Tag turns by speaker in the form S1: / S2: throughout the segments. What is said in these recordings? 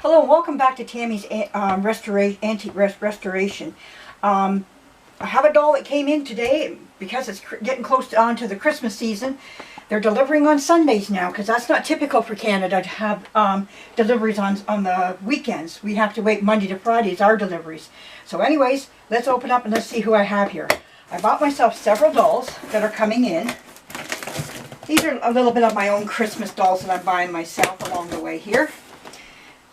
S1: Hello and welcome back to Tammy's Antique Restoration. I have a doll that came in today because it's getting close on to the Christmas season. They're delivering on Sundays now because that's not typical for Canada to have deliveries on the weekends. We have to wait Monday to Fridays, our deliveries. So anyways, let's open up and let's see who I have here. I bought myself several dolls that are coming in. These are a little bit of my own Christmas dolls that I'm buying myself along the way here.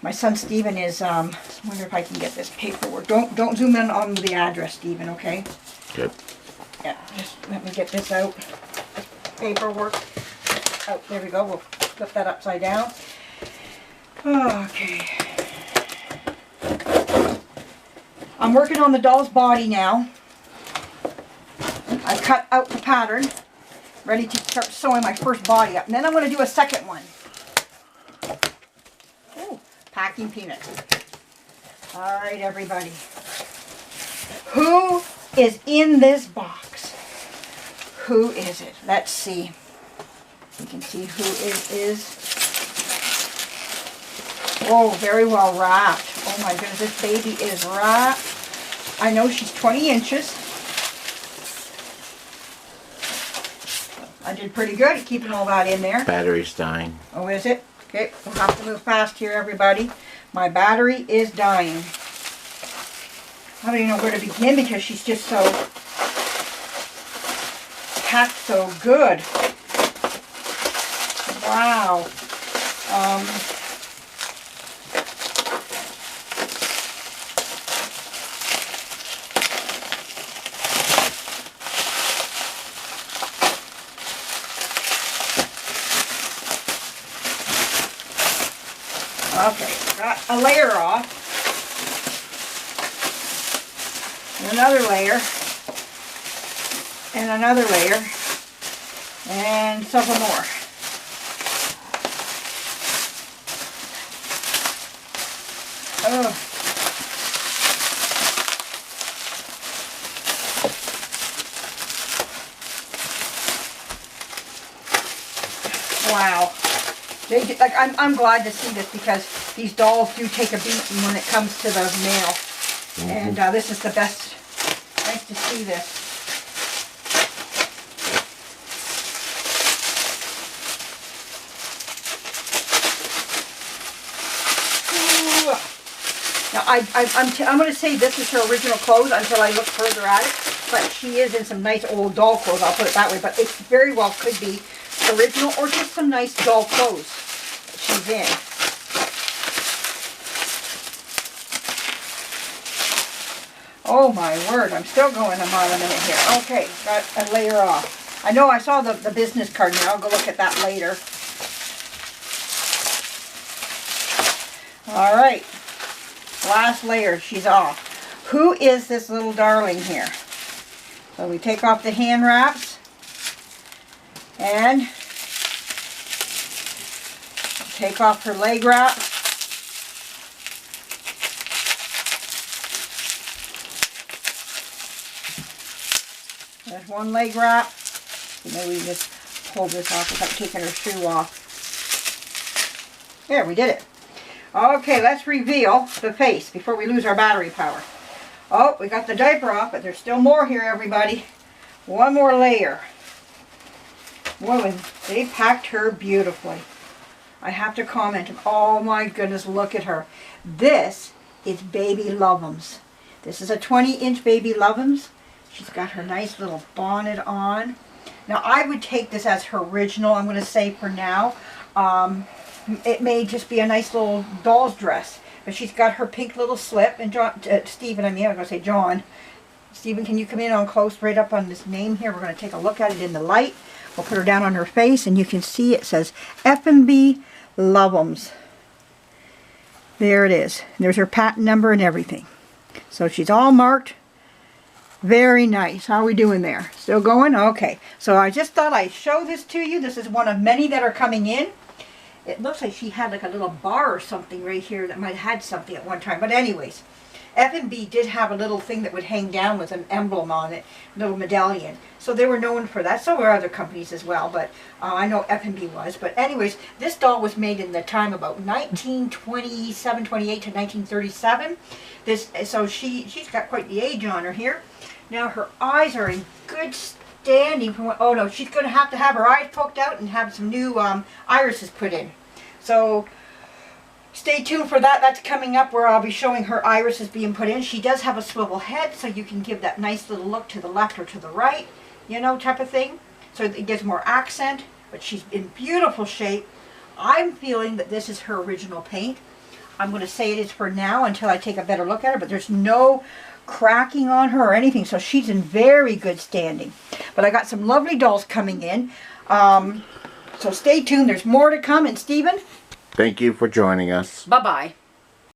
S1: My son Stephen is, I wonder if I can get this paperwork. Don't zoom in on the address, Stephen, okay?
S2: Good.
S1: Yeah, just let me get this out. Paperwork. Oh, there we go. We'll flip that upside down. Okay. I'm working on the doll's body now. I cut out the pattern. Ready to start sewing my first body up. And then I'm going to do a second one. Packing peanuts. Alright, everybody. Who is in this box? Who is it? Let's see. You can see who it is. Oh, very well wrapped. Oh my goodness, this baby is wrapped. I know she's 20 inches. I did pretty good at keeping all that in there.
S2: Battery's dying.
S1: Oh, is it? Okay, we'll have to move fast here, everybody. My battery is dying. I don't even know where to begin because she's just so packed so good. Wow. Okay, got a layer off. And another layer. And another layer. And several more. Oh. Wow. Like I'm glad to see this because these dolls do take a beating when it comes to the mail. And this is the best. Nice to see this. Ooh. Now I'm going to say this is her original clothes until I look further at it. But she is in some nice old doll clothes, I'll put it that way. But it very well could be original or just some nice doll clothes that she's in. Oh my word, I'm still going a mile a minute here. Okay, got a layer off. I know I saw the business card now. I'll go look at that later. Alright, last layer, she's off. Who is this little darling here? So we take off the hand wraps and take off her leg wrap. There's one leg wrap. Maybe we just pull this off without taking her shoe off. There, we did it. Okay, let's reveal the face before we lose our battery power. Oh, we got the diaper off, but there's still more here, everybody. One more layer. Woman, they packed her beautifully. I have to comment. Oh my goodness, look at her. This is Baby Luvums. This is a 20-inch Baby Luvums. She's got her nice little bonnet on. Now I would take this as her original, I'm going to say for now. It may just be a nice little doll's dress. But she's got her pink little slip. And Stephen, I was going to say John. Stephen, can you come in on close right up on this name here? We're going to take a look at it in the light. We'll put her down on her face and you can see it says Effanbee Luvums. There it is. There's her patent number and everything. So she's all marked. Very nice. How are we doing there? Still going? Okay. So I just thought I'd show this to you. This is one of many that are coming in. It looks like she had like a little bar or something right here that might have had something at one time. But anyways, Effanbee did have a little thing that would hang down with an emblem on it, a little medallion. So they were known for that. So were other companies as well, but I know Effanbee was. But anyways, this doll was made in the time about 1927, 28 to 1937. So she's got quite the age on her here. Now her eyes are in good standing. Oh no, she's going to have her eyes poked out and have some new irises put in. So stay tuned for that. That's coming up, where I'll be showing her irises being put in. She does have a swivel head, so you can give that nice little look to the left or to the right, you know, type of thing. So it gives more accent, but she's in beautiful shape. I'm feeling that this is her original paint. I'm going to say it is for now until I take a better look at her, but there's no cracking on her or anything, so she's in very good standing. But I got some lovely dolls coming in, so stay tuned. There's more to come. And Stephen,
S2: thank you for joining us.
S1: Bye-bye.